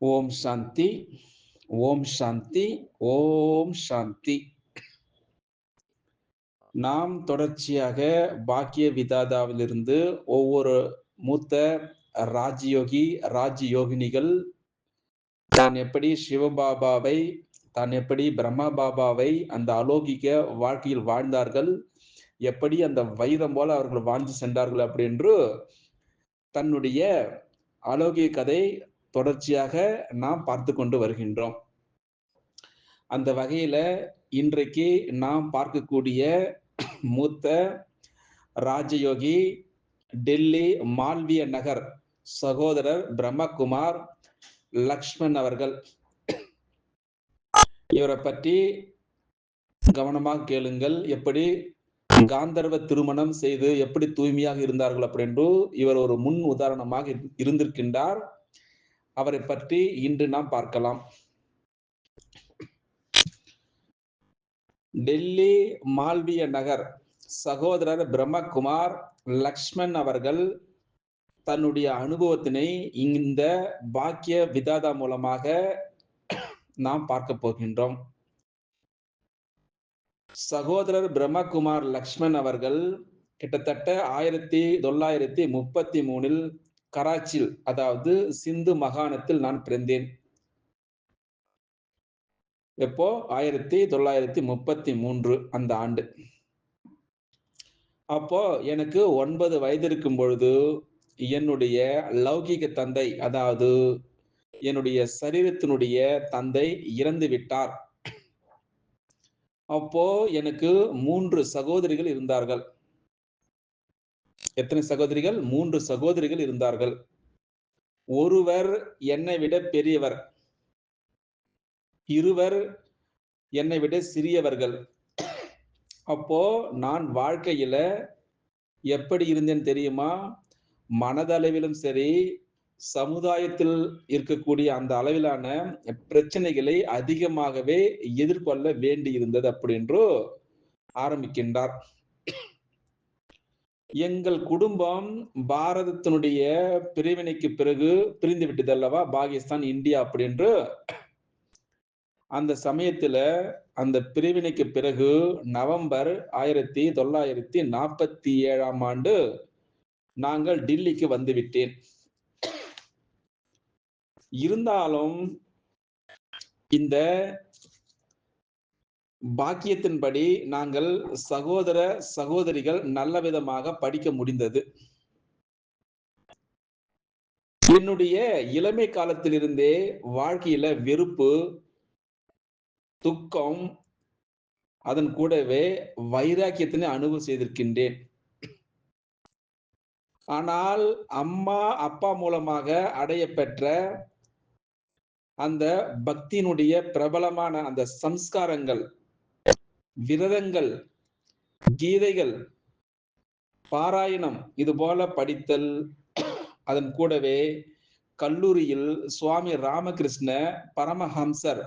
ஓம் சாந்தி, ஓம் சாந்தி, ஓம் சாந்தி. நாம் தொடர்ச்சியாக பாக்கிய விதாதாவிலிருந்து ஒவ்வொரு மூத்த ராஜயோகி, ராஜயோகினிகள் தான் எப்படி சிவபாபாவை, தான் எப்படி பிரம்மா பாபாவை அந்த அலௌகிக வாழ்க்கையில் வாழ்ந்தார்கள், எப்படி அந்த வைரம் போல அவர்கள் வாழ்ந்து சென்றார்கள் அப்படின்று தன்னுடைய அலௌகிக கதை தொடர்ச்சியாக நாம் பார்த்து கொண்டு வருகின்றோம். அந்த வகையில இன்றைக்கு நாம் பார்க்கக்கூடிய மூத்த ராஜயோகி டெல்லி மால்விய நகர் சகோதரர் பிரம்மகுமார் லக்ஷ்மண் அவர்கள். இவரை பற்றி கவனமாக கேளுங்கள். எப்படி காந்தர்வ திருமணம் செய்து எப்படி தூய்மையாக இருந்தார்கள் அப்படின்று இவர் ஒரு முன் உதாரணமாக இருந்திருக்கின்றார். அவரை பற்றி இன்று நாம் பார்க்கலாம். டெல்லி மால்விய நகர் சகோதரர் பிரம்மகுமார் லக்ஷ்மண் அவர்கள் தன்னுடைய அனுபவத்தினை இந்த பாக்கிய விதாதா மூலமாக நாம் பார்க்க போகின்றோம். சகோதரர் பிரம்மகுமார் லக்ஷ்மண் அவர்கள் கிட்டத்தட்ட 1933 கராச்சியில், அதாவது சிந்து மாகாணத்தில் நான் பிறந்தேன். எப்போ 1933 அந்த ஆண்டு. அப்போ எனக்கு 9 வயது இருக்கும் பொழுது என்னுடைய லௌகிக தந்தை, அதாவது என்னுடைய சரீரத்தினுடைய தந்தை இறந்து விட்டார். அப்போ எனக்கு 3 சகோதரிகள் இருந்தார்கள். எத்தனை சகோதரிகள்? 3 சகோதரிகள் இருந்தார்கள். ஒருவர் என்னை விட பெரியவர், இருவர் என்னை விட சிறியவர்கள். அப்போ நான் வாழ்க்கையில எப்படி இருந்தேன் தெரியுமா? மனதளவிலும் சரி, சமுதாயத்தில் இருக்கக்கூடிய அந்த அளவிலான பிரச்சனைகளை அதிகமாகவே எதிர்கொள்ள வேண்டி இருந்தது அப்படின்று ஆரம்பிக்கின்றார். எங்கள் குடும்பம் பாரதத்தினுடைய பிரிவினைக்கு பிறகு பிரிந்து விட்டது அல்லவா, பாகிஸ்தான், இந்தியா அப்படின்று. அந்த சமயத்துல அந்த பிரிவினைக்கு பிறகு நவம்பர் 1947 ஆண்டு நாங்கள் டில்லிக்கு வந்துவிட்டேன். இருந்தாலும் இந்த பாக்கியத்தின்படி நாங்கள் சகோதர சகோதரிகள் நல்ல விதமாக படிக்க முடிந்தது. என்னுடைய இளமை காலத்திலிருந்தே வாழ்க்கையில வெறுப்பு, துக்கம், அதன் கூடவே வைராக்கியத்தினை அனுபவம் செய்திருக்கின்றேன். ஆனால் அம்மா அப்பா மூலமாக அடையப்பெற்ற அந்த பக்தியினுடைய பிரபலமான அந்த சம்ஸ்காரங்கள், விரதங்கள், கீதைகள், பாராயணம், இது போல படித்தல், அதன் கூடவே கல்லூரியில் சுவாமி ராமகிருஷ்ண பரமஹம்சர்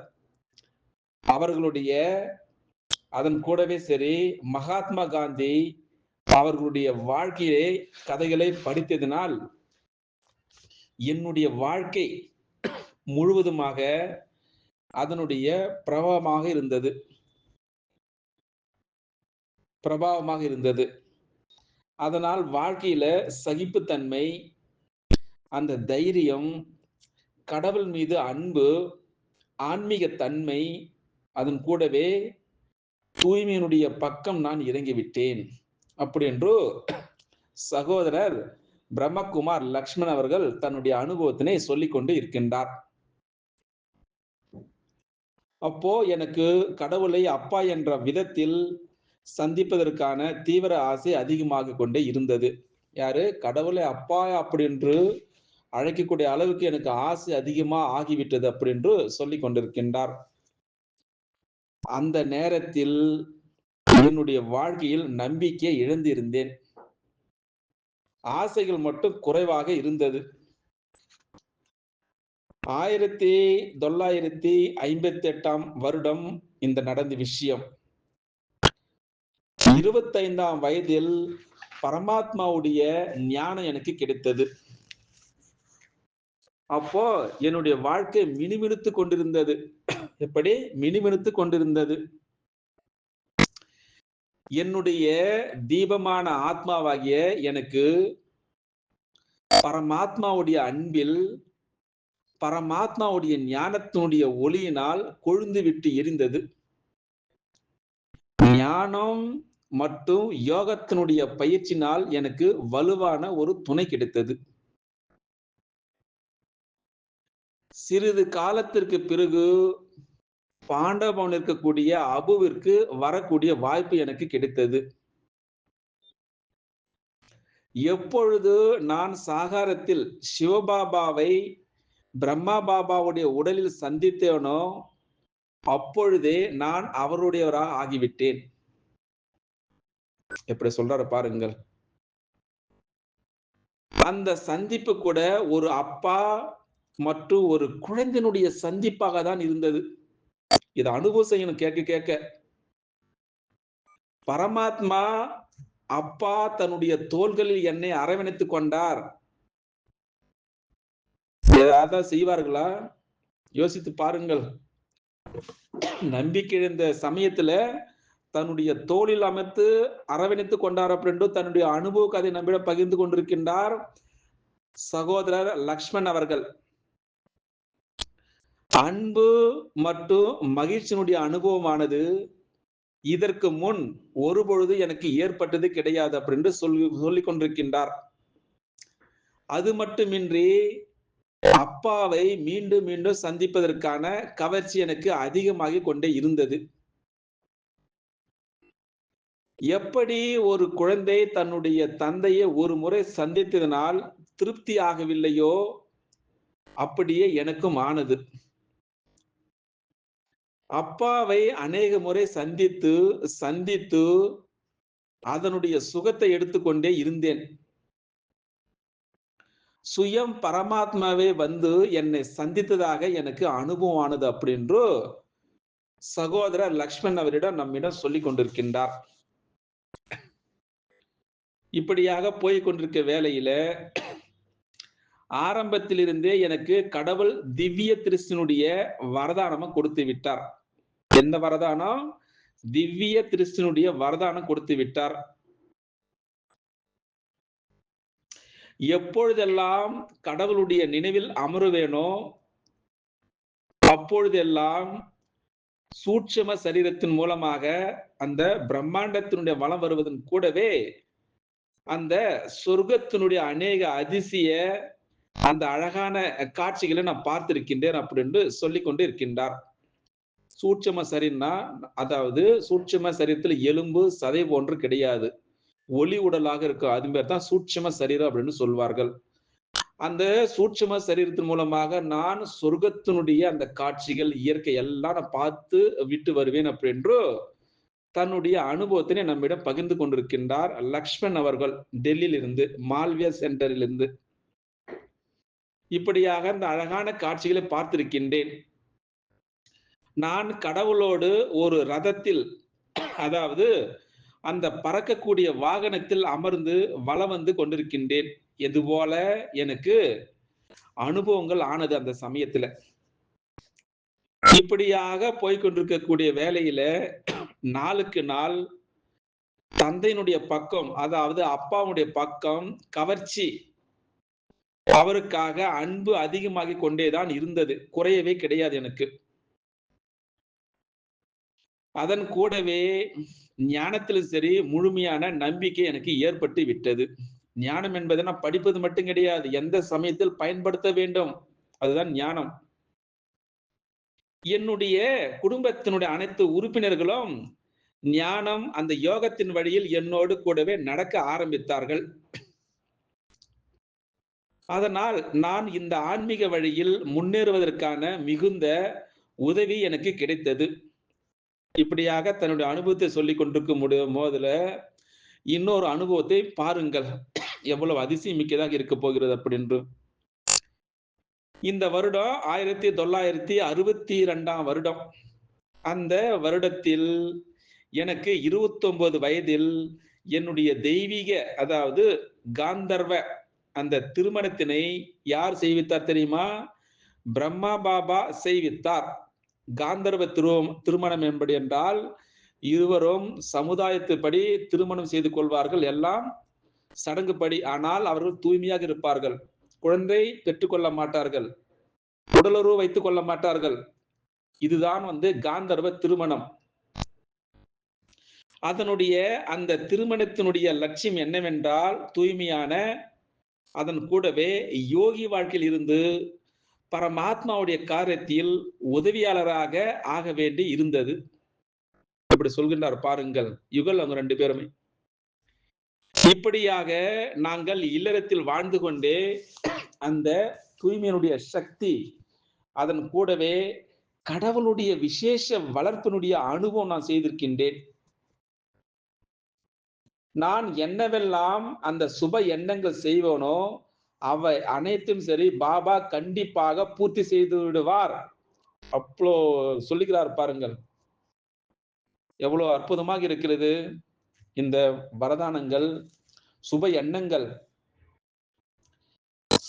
அவர்களுடைய, அதன் கூடவே சரி மகாத்மா காந்தி அவர்களுடைய வாழ்க்கையிலே கதைகளை படித்ததினால் என்னுடைய வாழ்க்கை முழுவதுமாக அதனுடைய பிரபாவமாக இருந்தது. அதனால் வாழ்க்கையில சகிப்புத்தன்மை, அந்த தைரியம், கடவுள் மீது அன்பு, ஆன்மீக தன்மை, அதன் கூடவே தூய்மையினுடைய பக்கம் நான் இறங்கிவிட்டேன் அப்படி என்று சகோதரர் பிரம்மகுமார் லக்ஷ்மண் அவர்கள் தன்னுடைய அனுபவத்தினை சொல்லிக் கொண்டு இருக்கின்றார். அப்போ எனக்கு கடவுளை அப்பா என்ற விதத்தில் சந்திப்பதற்கான தீவிர ஆசை அதிகமாக கொண்டே இருந்தது. யாரு? கடவுளை அப்பா அப்படின்று அழைக்கக்கூடிய அளவுக்கு எனக்கு ஆசை அதிகமா ஆகிவிட்டது அப்படின்று சொல்லிக் கொண்டிருக்கின்றார். அந்த நேரத்தில் என்னுடைய வாழ்க்கையில் நம்பிக்கை இழந்திருந்தேன். ஆசைகள் மட்டும் குறைவாக இருந்தது. 1958 வருடம் இந்த நடந்த விஷயம். 25ஆம் வயதில் பரமாத்மாவுடைய ஞானம் எனக்கு கிடைத்தது. அப்போ என்னுடைய வாழ்க்கை மினுமினுத்து கொண்டிருந்தது. எப்படி? மினுமினுத்து கொண்டிருந்தது. என்னுடைய தீபமான ஆத்மாவாகிய எனக்கு பரமாத்மாவுடைய அன்பில், பரமாத்மாவுடைய ஞானத்தினுடைய ஒளியினால் கொழுந்து விட்டு எரிந்தது. ஞானம் மற்றும் யோகத்தினுடைய பயிற்சினால் எனக்கு வலுவான ஒரு துணை கிடைத்தது. சிறிது காலத்திற்கு பிறகு பாண்டவன் இருக்கக்கூடிய அபுவிற்கு வரக்கூடிய வாய்ப்பு எனக்கு கிடைத்தது. எப்பொழுது நான் சாகாரத்தில் சிவபாபாவை பிரம்மா பாபாவுடைய உடலில் சந்தித்தேனோ அப்பொழுதே நான் அவருடையவராக ஆகிவிட்டேன். எப்படி சொல்றாரு பாருங்கள். அந்த சந்திப்பு கூட ஒரு அப்பா மற்றும் ஒரு குழந்தையினுடைய சந்திப்பாக தான் இருந்தது. இதை அனுபவம் செய்யணும் கேட்க கேட்க. பரமாத்மா அப்பா தன்னுடைய தோள்களில் என்னை அரவணைத்துக் கொண்டார். ஏதாவது செய்வார்களா? யோசித்து பாருங்கள். நம்பிக்கை இழந்த சமயத்துல தன்னுடைய தோளில் அமர்த்து அரவணைத்துக் கொண்டார் அப்படின்னு தன்னுடைய அனுபவ கதை நம்மிடம் பகிர்ந்து கொண்டிருக்கின்றார் சகோதரர் லக்ஷ்மண் அவர்கள். அன்பு மற்றும் மகிழ்ச்சியினுடைய அனுபவமானது இதற்கு முன் ஒருபொழுது எனக்கு ஏற்பட்டது கிடையாது அப்படின்னு சொல்லிக் கொண்டிருக்கின்றார். அது மட்டுமின்றி அப்பாவை மீண்டும் மீண்டும் சந்திப்பதற்கான கவர்ச்சி எனக்கு அதிகமாகிக் கொண்டே இருந்தது. எப்படி ஒரு குழந்தை தன்னுடைய தந்தையை ஒரு முறை சந்தித்ததனால் திருப்தி ஆகவில்லையோ அப்படியே எனக்கும் ஆனது. அப்பாவை அநேக முறை சந்தித்து அதனுடைய சுகத்தை எடுத்துக்கொண்டே இருந்தேன். சுயம் பரமாத்மாவே வந்து என்னை சந்தித்ததாக எனக்கு அனுபவம் ஆனது அப்படின்று சகோதரர் லக்ஷ்மண் அவரிடம் நம்மிடம் சொல்லிக் கொண்டிருக்கின்றார். இப்படியாக போய் கொண்டிருக்க வேளையில ஆரம்பத்திலிருந்தே எனக்கு கடவுள் திவ்ய திருஷ்டினுடைய வரதானமா கொடுத்து விட்டார். என்ன வரதானம்? திவ்ய திருஷ்டினுடைய வரதானம் கொடுத்து விட்டார். எப்பொழுதெல்லாம் கடவுளுடைய நினைவில் அமருவேனோ அப்பொழுதெல்லாம் சூட்சும சரீரத்தின் மூலமாக அந்த பிரம்மாண்டத்தினுடைய வளம் வருவதன் கூடவே அந்த சொர்க்கத்தினுடைய அநேக அதிசய அந்த அழகான காட்சிகளை நான் பார்த்திருக்கின்றேன் அப்படின்னு சொல்லிக் கொண்டு இருக்கின்றார். சூட்சும சரீரம்னா அதாவது சூட்சும சரீரத்தில் எலும்பு சதை போன்று கிடையாது, ஒளி உடலாக இருக்கும். அது பேர் தான் சூட்சும சரீரம் அப்படின்னு சொல்வார்கள். அந்த சூட்சும சரீரத்தின் மூலமாக நான் சொர்க்கத்தினுடைய அந்த காட்சிகள் இயற்கை எல்லாம் நான் பார்த்து விட்டு வருவேன் அப்படின்று தன்னுடைய அனுபவத்தினை நம்மிடம் பகிர்ந்து கொண்டிருக்கின்றார் லக்ஷ்மண் அவர்கள் டெல்லியில் இருந்து, மால்வியா சென்டரில் இருந்து. இப்படியாக அந்த அழகான காட்சிகளை பார்த்திருக்கின்றேன். நான் கடவுளோடு ஒரு ரதத்தில், அதாவது அந்த பறக்கக்கூடிய வாகனத்தில் அமர்ந்து வலம் வந்து கொண்டிருக்கின்றேன். இது போல எனக்கு அனுபவங்கள் ஆனது அந்த சமயத்துல. இப்படியாக போய்கொண்டிருக்கக்கூடிய வேளையில நாளுக்கு நாள் தந்தையினுடைய பக்கம், அதாவது அப்பாவுடைய பக்கம் கவர்ச்சி, அவருக்காக அன்பு அதிகமாகிக் கொண்டேதான் இருந்தது, குறையவே கிடையாது எனக்கு. அதன் கூடவே ஞானத்திலும் சரி முழுமையான நம்பிக்கை எனக்கு ஏற்பட்டு விட்டது. ஞானம் என்பதை நான் படிப்பது மட்டும் கிடையாது, எந்த சமயத்தில் பயன்படுத்த வேண்டும், அதுதான் ஞானம். என்னுடைய குடும்பத்தினுடைய அனைத்து உறுப்பினர்களும் ஞானம் அந்த யோகத்தின் வழியில் என்னோடு கூடவே நடக்க ஆரம்பித்தார்கள். அதனால் நான் இந்த ஆன்மீக வழியில் முன்னேறுவதற்கான மிகுந்த உதவி எனக்கு கிடைத்தது. இப்படியாக தன்னுடைய அனுபவத்தை சொல்லிக் கொண்டிருக்கும் போதுல இன்னொரு அனுபவத்தை பாருங்கள், எவ்வளவு அதிசயம் மிக்கதாக இருக்க போகிறது அப்படின்னு. இந்த வருடம் 1962 வருடம். அந்த வருடத்தில் எனக்கு 29 வயதில் என்னுடைய தெய்வீக, அதாவது காந்தர்வ அந்த திருமணத்தினை யார் செய்வித்தார் தெரியுமா? பிரம்மா பாபா செய்வித்தார். காந்தர்வ திருமணம் என்பது என்றால் இருவரும் சமுதாயத்துப்படி திருமணம் செய்து கொள்வார்கள், எல்லாம் சடங்குப்படி. ஆனால் அவர்கள் தூய்மையாக இருப்பார்கள், குழந்தை பெற்றுக்கொள்ள மாட்டார்கள், உடலுறவு வைத்துக் கொள்ள மாட்டார்கள். இதுதான் காந்தர்வ திருமணம். அதனுடைய அந்த திருமணத்தினுடைய லட்சியம் என்னவென்றால் தூய்மையான, அதன் கூடவே யோகி வாழ்க்கையில் இருந்து பரமாத்மாவுடைய காரியத்தில் உதவியாளராக ஆக வேண்டி இருந்தது. இப்படி சொல்கின்றார் பாருங்கள், யுகல் அவங்க 2 பேருமே. இப்படியாக நாங்கள் இல்லறத்தில் வாழ்ந்து கொண்டே அந்த தூய்மையினுடைய சக்தி, அதன் கூடவே கடவுளுடைய விசேஷ வளர்ப்பினுடைய அனுபவம் நான் செய்திருக்கின்றேன். நான் என்னவெல்லாம் அந்த சுப எண்ணங்கள் செய்வேனோ அவை அனைத்தும் சரி பாபா கண்டிப்பாக பூர்த்தி செய்து விடுவார். அவ்வளோ சொல்லுகிறார் பாருங்கள். எவ்வளவு அற்புதமாக இருக்கிறது இந்த வரதானங்கள், சுப எண்ணங்கள்.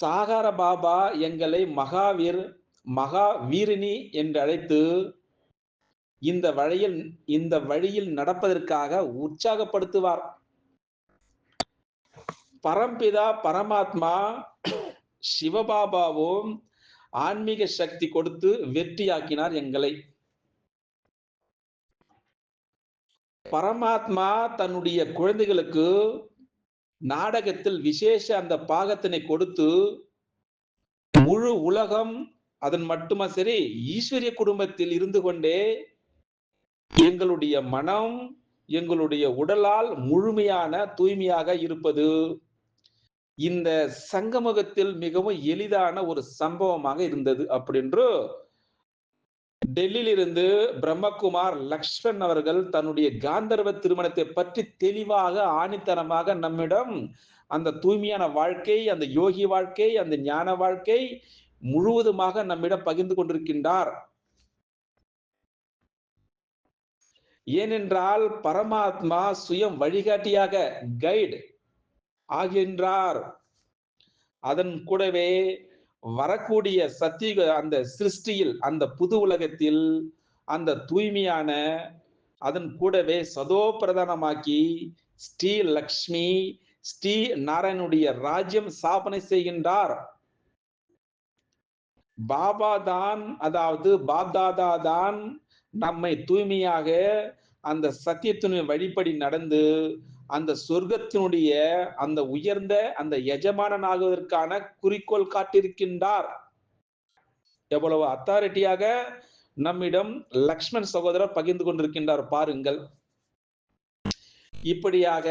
சாகார பாபா எங்களை மகாவீரினி என்று அழைத்து இந்த வழியில் நடப்பதற்காக உற்சாகப்படுத்துவார். பரம்பிதா பரமாத்மா சிவபாபாவும் ஆன்மீக சக்தி கொடுத்து வெற்றியாக்கினார் எங்களை. பரமாத்மா தன்னுடைய குழந்தைகளுக்கு நாடகத்தில் விசேஷ அந்த பாகத்தினை கொடுத்து முழு உலகம், அதன் மட்டுமா சரி ஈஸ்வரிய குடும்பத்தில் இருந்து கொண்டே எங்களுடைய மனம், எங்களுடைய உடலால் முழுமையான தூய்மையாக இருப்பது இந்த சங்கமுகத்தில் மிகவும் எளிதான ஒரு சம்பவமாக இருந்தது. அப்படின்று டெல்லியில் இருந்து பிரம்மகுமார் லக்ஷ்மண் அவர்கள் தன்னுடைய காந்தர்வ திருமணத்தை பற்றி தெளிவாக ஆணித்தரமாக நம்மிடம் அந்த தூய்மையான வாழ்க்கை, அந்த யோகி வாழ்க்கை, அந்த ஞான வாழ்க்கை முழுவதுமாக நம்மிடம் பகிர்ந்து கொண்டிருக்கின்றார். ஏனென்றால் பரமாத்மா சுயம் வழிகாட்டியாக கைடு ஆகின்றார். அதன் கூடவே வரக்கூடிய சத்தியுக அந்த சிருஷ்டியில், அந்த புது உலகத்தில் அந்த தூய்மையான, அதன் கூடவே சதோ பிரதானமாக்கி ஸ்ரீ லக்ஷ்மி, ஸ்ரீ நாராயணனுடைய ராஜ்யம் ஸ்தாபனை செய்கின்றார். பாபா தான், அதாவது பாப்தாதா தான் நம்மை தூய்மையாக அந்த சத்தியத்தினுடைய வழிப்படி நடந்து அந்த சொர்க்கத்தினுடைய அந்த உயர்ந்த அந்த எஜமானனாகுவதற்கான குறிக்கோள் காட்டியிருக்கின்றார். எவ்வளவு அத்தாரிட்டியாக நம்மிடம் லக்ஷ்மண் சகோதரர் பகிர்ந்து கொண்டிருக்கின்றார் பாருங்கள். இப்படியாக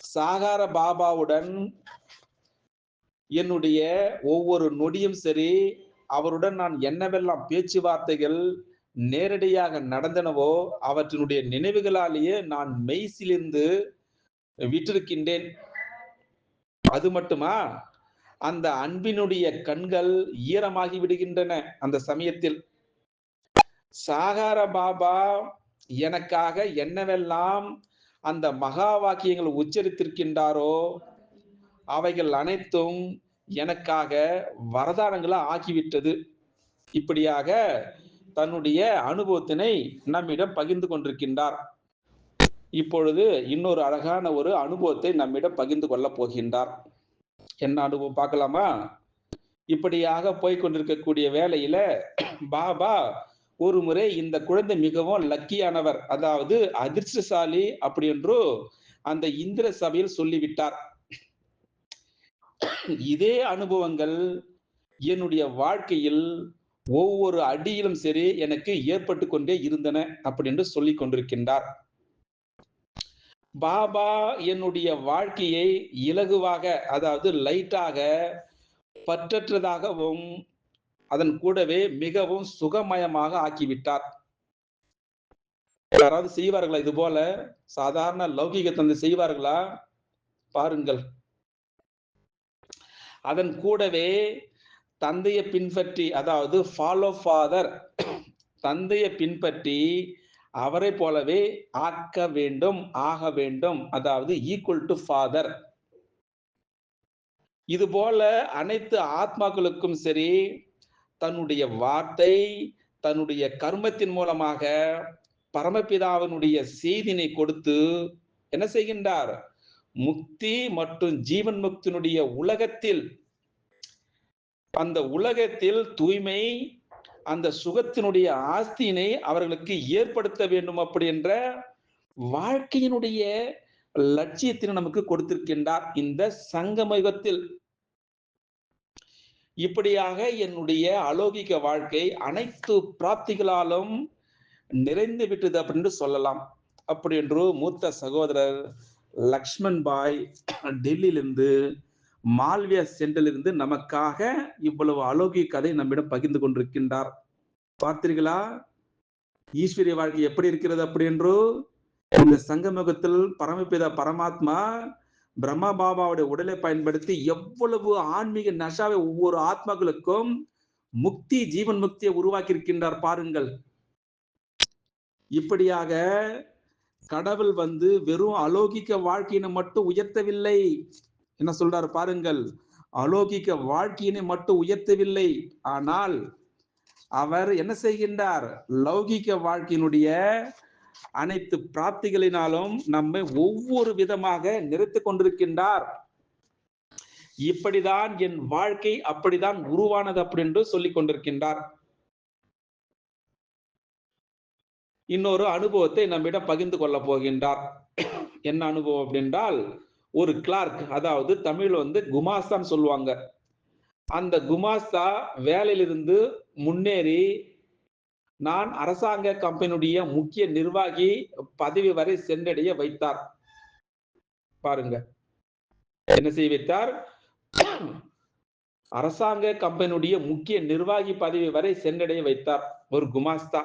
சாகார பாபாவுடன் என்னுடைய ஒவ்வொரு நொடியும் சரி, அவருடன் நான் என்னவெல்லாம் பேச்சுவார்த்தைகள் நேரடியாக நடந்தனவோ அவற்றினுடைய நினைவுகளாலேயே நான் மெய்சிலிருந்து விட்டிருக்கின்றேன். அது மட்டுமா, அந்த அன்பினுடைய கண்கள் ஈரமாகி விடுகின்றன அந்த சமயத்தில். சாகார பாபா எனக்காக என்னவெல்லாம் அந்த மகா வாக்கியங்கள் உச்சரித்திருக்கின்றாரோ அவைகள் அனைத்தும் எனக்காக வரதானங்களா ஆகிவிட்டது. இப்படியாக தன்னுடைய அனுபவத்தினை நம்மிடம் பகிர்ந்து கொண்டிருக்கின்றார். இப்பொழுது இன்னொரு அழகான ஒரு அனுபவத்தை நம்மிடம் பகிர்ந்து கொள்ளப் போகின்றார். என்ன அனுபவம் பார்க்கலாமா? இப்படியாக போய்கொண்டிருக்கக்கூடிய வேளையில பாபா ஒரு முறை இந்த குழந்தை மிகவும் லக்கியானவர், அதாவது அதிர்ஷ்டசாலி அப்படி என்று அந்த இந்திர சபையில் சொல்லிவிட்டார். இதே அனுபவங்கள் என்னுடைய வாழ்க்கையில் ஒவ்வொரு அடியிலும் சரி எனக்கு ஏற்பட்டு கொண்டே இருந்தன அப்படி என்று சொல்லிக் கொண்டிருக்கின்றார். பாபா என்னுடைய வாழ்க்கையை இலகுவாக, அதாவது லைட்டாக, பற்றற்றதாகவும் அதன் கூடவே மிகவும் சுகமயமாக ஆக்கிவிட்டார். யாராவது செய்வார்களா? இது போல சாதாரண லௌகிக தந்தை செய்வார்களா? பாருங்கள். அதன் கூடவே தந்தையை பின்பற்றி, அதாவது ஃபாலோ ஃபாதர், தந்தையை பின்பற்றி அவரை போலவே ஆக வேண்டும், அதாவது ஈக்குவல் டு ஃபாதர். இது போல அனைத்து ஆத்மாக்களுக்கும் சரி, தன்னுடைய வார்த்தை, தன்னுடைய கர்மத்தின் மூலமாக பரமபிதாவினுடைய செய்தினை கொடுத்து என்ன செய்கின்றார்? முக்தி மற்றும் ஜீவன் முக்தியினுடைய உலகத்தில், அந்த உலகத்தில் தூய்மை, அந்த சுகத்தினுடைய ஆஸ்தியினை அவர்களுக்கு ஏற்படுத்த வேண்டும் அப்படி என்ற வாழ்க்கையினுடைய லட்சியத்தினை நமக்கு கொடுத்திருக்கின்றார் இந்த சங்கம யுகத்தில். இப்படியாக என்னுடைய அலௌகிக வாழ்க்கை அனைத்து பிராப்திகளாலும் நிறைந்து விட்டது அப்படின்னு சொல்லலாம். அப்படி என்று மூத்த சகோதரர் லக்ஷ்மண் பாய் டெல்லியிலிருந்து மால்வியா சென்றிலிருந்து நமக்காக இவ்வளவு அலௌகிக கதை நம்மிடம் பகிர்ந்து கொண்டிருக்கின்றார். பார்த்தீர்களா ஈஸ்வரிய வாழ்க்கை எப்படி இருக்கிறது அப்படி என்று? இந்த சங்கமுகத்தில் பரமபிதா பரமாத்மா பிரம்மா பாபாவுடைய உடலை பயன்படுத்தி எவ்வளவு ஆன்மீக நஷாவை ஒவ்வொரு ஆத்மாக்களுக்கும் முக்தி, ஜீவன் முக்தியை உருவாக்கி இருக்கின்றார் பாருங்கள். இப்படியாக கடவுள் வெறும் அலௌகிக வாழ்க்கையினை மட்டும் உயர்த்தவில்லை. என்ன சொல்றாரு பாருங்கள், அலௌகிக வாழ்க்கையினை மட்டும் உயர்த்தவில்லை, ஆனால் அவர் என்ன செய்கின்றார்? லௌகிக வாழ்க்கையினுடைய அனைத்து பிராப்திகளினாலும் நம்மை ஒவ்வொரு விதமாக நிறைத்துக் கொண்டிருக்கின்றார். இப்படிதான் என் வாழ்க்கை அப்படிதான் உருவானது அப்படி என்று சொல்லிக் கொண்டிருக்கின்றார். இன்னொரு அனுபவத்தை நம்மிடம் பகிர்ந்து கொள்ள போகின்றார். என்ன அனுபவம் அப்படின்றால், ஒரு கிளார்க், அதாவது தமிழ் குமாஸ்தான் சொல்லுவாங்க. அந்த குமாஸ்தா வேலையிலிருந்து முன்னேறி நான் அரசாங்க கம்பெனியுடைய முக்கிய நிர்வாகி பதவி வரை சென்றடைய வைத்தார். பாருங்க, என்ன செய்ய வைத்தார்? அரசாங்க கம்பெனியுடைய முக்கிய நிர்வாகி பதவி வரை சென்றடைய வைத்தார் ஒரு குமாஸ்தா.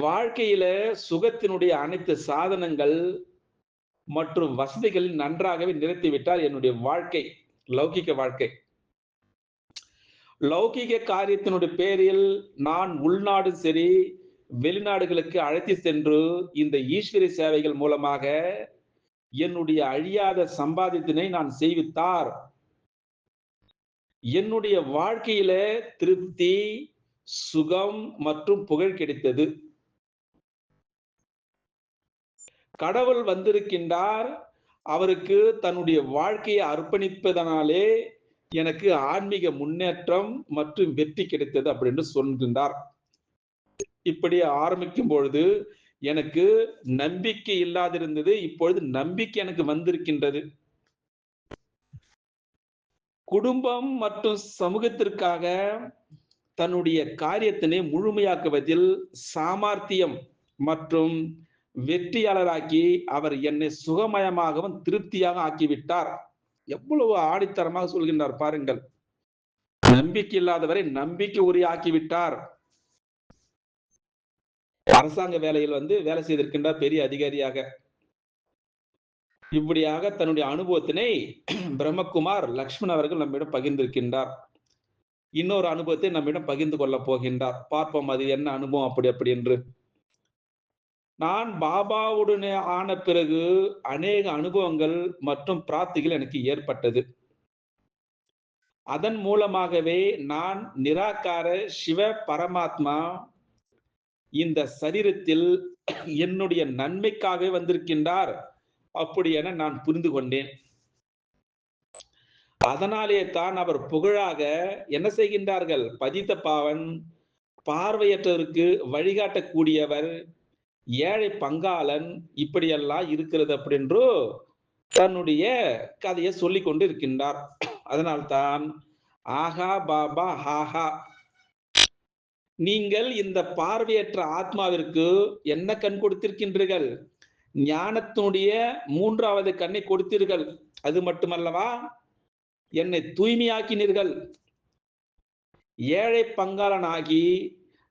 வாழ்க்கையில சுகத்தினுடைய அனைத்து சாதனங்கள் மற்றும் வசதிகள் நன்றாகவே நிறுத்திவிட்டார் என்னுடைய வாழ்க்கை, லௌகிக வாழ்க்கை. லௌகிக காரியத்தினுடைய பேரில் நான் உள்நாடு சரி வெளிநாடுகளுக்கு அழைத்து சென்று இந்த ஈஸ்வரிய சேவைகள் மூலமாக என்னுடைய அழியாத சம்பாதித்தினை நான் செய்வித்தார். என்னுடைய வாழ்க்கையில திருப்தி, சுகம் மற்றும் புகழ் கிடைத்தது. கடவுள் வந்திருக்கின்றார். அவருக்கு தன்னுடைய வாழ்க்கையை அர்ப்பணிப்பதனாலே எனக்கு ஆன்மீக முன்னேற்றம் மற்றும் வெற்றி கிடைத்தது அப்படின்னு சொல்கின்றார். இப்படி ஆரம்பிக்கும் பொழுது எனக்கு நம்பிக்கை இல்லாதிருந்தது, இப்பொழுது நம்பிக்கை எனக்கு வந்திருக்கின்றது. குடும்பம் மற்றும் சமூகத்திற்காக தன்னுடைய காரியத்தினை முழுமையாக்குவதில் சாமர்த்தியம் மற்றும் வெற்றியாளராக்கி அவர் என்னை சுகமயமாகவும் திருப்தியாக ஆக்கிவிட்டார். எவ்வளவு ஆணித்தரமாக சொல்கின்றார் பாருங்கள். நம்பிக்கை இல்லாதவரை நம்பிக்கை உரியாக்கிவிட்டார். அரசாங்க வேலையில் வேலை செய்திருக்கின்றார் பெரிய அதிகாரியாக. இப்படியாக தன்னுடைய அனுபவத்தினை பிரம்மகுமார் லக்ஷ்மண் அவர்கள் நம்மிடம் பகிர்ந்திருக்கின்றார். இன்னொரு அனுபவத்தை நம்மிடம் பகிர்ந்து கொள்ள போகின்றார். பார்ப்போம் அது என்ன அனுபவம் அப்படி என்று. நான் பாபாவுடனே ஆன பிறகு அநேக அனுபவங்கள் மற்றும் பிராப்திகள் எனக்கு ஏற்பட்டது. அதன் மூலமாகவே நான் நிராகார சிவ பரமாத்மா இந்த சரீரத்தில் என்னுடைய நன்மைக்காக வந்திருக்கின்றார் அப்படி என நான் புரிந்து கொண்டேன். அதனாலே தான் அவர் புகழாக என்ன செய்கின்றார்கள்? பதித்த பாவன், பார்வையற்றவருக்கு வழிகாட்டக்கூடியவர், ஏழை பங்காளன், இப்படியெல்லாம் இருக்கிறது அப்படின்றோ தன்னுடைய கதையை சொல்லிக் கொண்டு இருக்கின்றார். அதனால்தான் ஆஹா பாபா ஹாஹா, நீங்கள் இந்த பார்வையற்ற ஆத்மாவிற்கு என்ன கண் கொடுத்திருக்கின்றீர்கள்? ஞானத்தினுடைய 3வது கண்ணை கொடுத்தீர்கள். அது மட்டுமல்லவா, என்னை தூய்மையாக்கினீர்கள். ஏழை பங்காளனாகி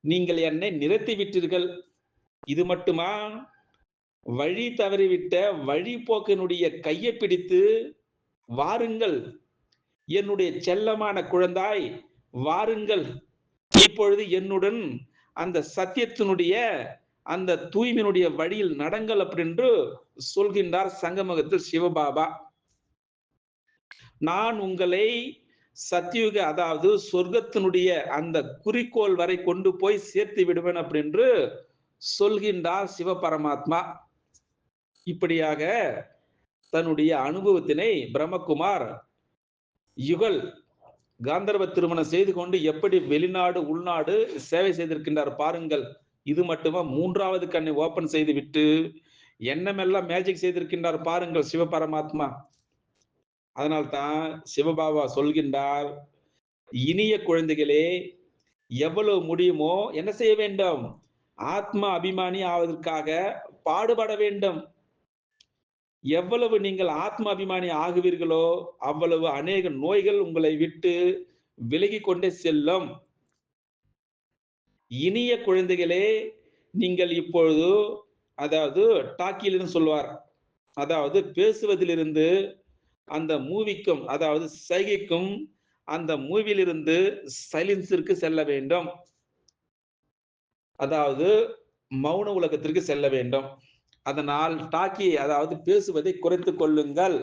நீங்கள் என்னை நிறுத்தி விட்டீர்கள். இது மட்டுமா, வழி தவறிவிட்ட வழிபோக்கனுடைய கையை பிடித்து வாருங்கள், என்னுடைய செல்லமான குழந்தாய் வாருங்கள், இப்பொழுது என்னுடன் அந்த சத்தியத்தினுடைய அந்த தூய்மையினுடைய வழியில் நடங்கள் அப்படின்னு சொல்கின்றார் சங்கமகத்தில் சிவபாபா. நான் உங்களை சத்தியுக அதாவது சொர்க்கத்தினுடைய அந்த குறிக்கோள் வரை கொண்டு போய் சேர்த்து விடுவேன் அப்படின்னு சொல்கின்றார் சிவபரமாத்மா. இப்படியாக தன்னுடைய அனுபவத்தினை பிரம்மகுமார் யுகல் காந்தர்வ திருமணம் செய்து கொண்டு எப்படி வெளிநாடு உள்நாடு சேவை செய்திருக்கின்றார் பாருங்கள். இது மட்டுமா, மூன்றாவது கண்ணை ஓபன் செய்து விட்டு எண்ணமெல்லாம் மேஜிக் செய்திருக்கின்றார் பாருங்கள் சிவபரமாத்மா. அதனால்தான் சிவபாபா சொல்கின்றார், இனிய குழந்தைகளே, எவ்வளவு முடியுமோ என்ன செய்ய வேண்டும்? ஆத்ம அபிமானி ஆவதற்காக பாடுபட வேண்டும். எவ்வளவு நீங்கள் ஆத்ம அபிமானி ஆகுவீர்களோ அவ்வளவு அநேக நோய்கள் உங்களை விட்டு விலகி கொண்டே செல்லும். இனிய குழந்தைகளே, நீங்கள் இப்பொழுது அதாவது டாக்கிலிருந்து சொல்வார், அதாவது பேசுவதிலிருந்து அந்த மூவிக்கும் அதாவது சைகைக்கும் அந்த மூவிலிருந்து சைலன்ஸிற்கு செல்ல வேண்டும். அதாவது மௌன உலகத்திற்கு செல்ல வேண்டும். அதனால் டாக்கி அதாவது பேசுவதை குறைத்துக் கொள்ளுங்கள்.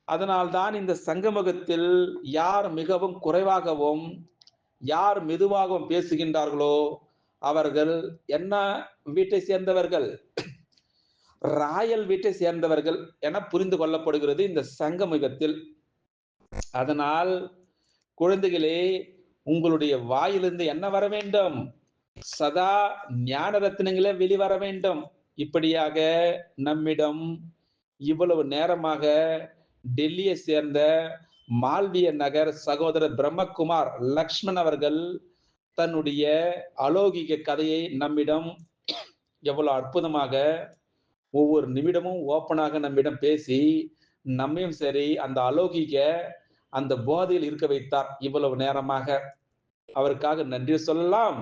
அதனால்தான் இந்த சங்கமகத்தில் யார் மிகவும் குறைவாகவும் யார் மெதுவாகவும் பேசுகின்றார்களோ அவர்கள் என்ன வீட்டை சேர்ந்தவர்கள்? ராயல் வீட்டை சேர்ந்தவர்கள் என புரிந்து கொள்ளப்படுகிறது இந்த சங்கமகத்தில். அதனால் குழந்தைகளே, உங்களுடைய வாயிலிருந்து என்ன வர வேண்டும்? சதா ஞான ரத்தினங்களே வெளிவர வேண்டும். இப்படியாக நம்மிடம் இவ்வளவு நேரமாக டெல்லியை சேர்ந்த மால்விய நகர் சகோதரர் பிரம்மகுமார் லக்ஷ்மண் அவர்கள் தன்னுடைய அலௌகிக கதையை நம்மிடம் எவ்வளவு அற்புதமாக ஒவ்வொரு நிமிடமும் ஓப்பனாக நம்மிடம் பேசி நம்மையும் சரி அந்த அலௌகிக அந்த போதையில் இருக்க வைத்தார். இவ்வளவு நேரமாக அவருக்காக நன்றி சொல்லலாம்,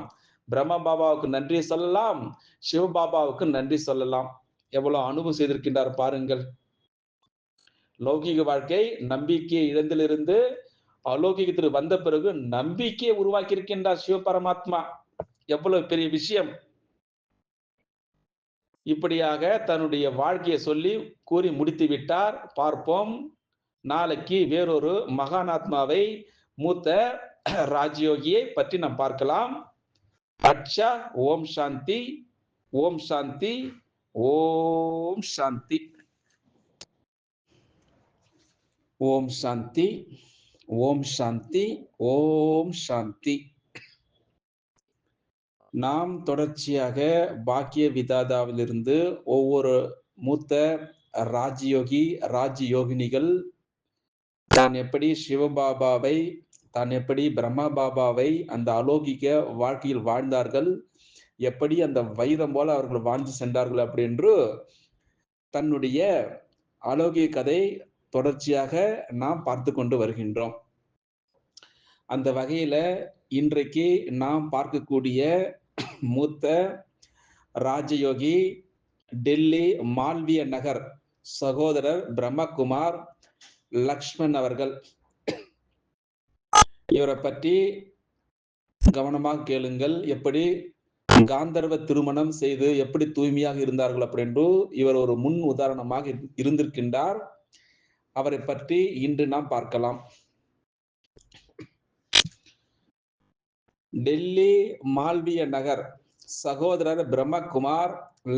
பிரம்ம பாபாவுக்கு நன்றி சொல்லலாம், சிவபாபாவுக்கு நன்றி சொல்லலாம். எவ்வளவு அனுபவம் செய்திருக்கின்றார் பாருங்கள். லௌகிக வாழ்க்கை நம்பிக்கையை இழந்திலிருந்து அலௌகிகத்திற்கு வந்த பிறகு நம்பிக்கையை உருவாக்கி இருக்கின்றார் சிவபரமாத்மா. எவ்வளவு பெரிய விஷயம். இப்படியாக தன்னுடைய வாழ்க்கையை சொல்லி கூறி முடித்து விட்டார். பார்ப்போம் நாளைக்கு வேறொரு மகானாத்மாவை மூத்த ராஜயோகியை பற்றி நாம் பார்க்கலாம். அச்சா, ஓம் சாந்தி, ஓம் சாந்தி, ஓம் சாந்தி, ஓம் சாந்தி, ஓம் சாந்தி, ஓம் சாந்தி. நாம் தொடர்ச்சியாக பாக்கிய விதாதாவிலிருந்து ஒவ்வொரு மூத்த ராஜயோகி ராஜயோகினிகள் தான் எப்படி சிவபாபாவை தான் எப்படி பிரம்மா பாபாவை அந்த அலௌகிக வாழ்க்கையில் வாழ்ந்தார்கள், எப்படி அந்த வைரம் போல அவர்கள் வாழ்ந்து சென்றார்கள் அப்படின்று தன்னுடைய அலௌகிக கதை தொடர்ச்சியாக நாம் பார்த்து கொண்டு வருகின்றோம். அந்த வகையில இன்றைக்கு நாம் பார்க்கக்கூடிய மூத்த ராஜயோகி டெல்லி மால்விய நகர் சகோதரர் பிரம்மகுமார் லக்ஷ்மண் அவர்கள். இவரை பற்றி கவனமாக கேளுங்கள். எப்படி காந்தர்வ திருமணம் செய்து எப்படி தூய்மையாக இருந்தார்கள் அப்படின்னு இவர் ஒரு முன் உதாரணமாக இருந்திருக்கின்றார். அவரை பற்றி இன்று நாம் பார்க்கலாம். டெல்லி மால்விய நகர் சகோதரர் பிரம்மகுமார்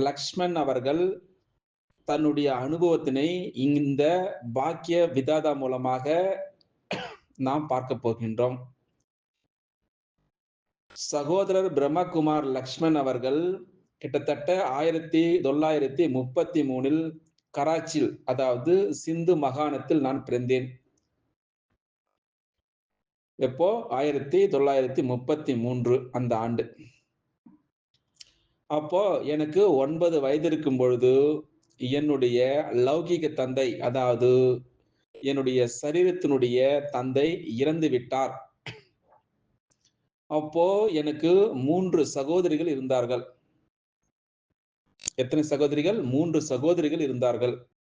லக்ஷ்மண் அவர்கள் தன்னுடைய அனுபவத்தினை இந்த பாக்கிய விதாதா மூலமாக நாம் பார்க்க போகின்றோம். சகோதரர் பிரம்மகுமார் லக்ஷ்மண் அவர்கள் கிட்டத்தட்ட 1933 கராச்சியில் அதாவது சிந்து மாகாணத்தில் நான் பிறந்தேன். எப்போ 1933 அந்த ஆண்டு. அப்போ எனக்கு 9 வயது இருக்கும் பொழுது என்னுடைய லௌகிக தந்தை அதாவது என்னுடைய சரீரத்தினுடைய தந்தை இறந்து விட்டார். அப்போ எனக்கு 3 சகோதரிகள் இருந்தார்கள். எத்தனை சகோதரிகள்? 3 சகோதரிகள் இருந்தார்கள்.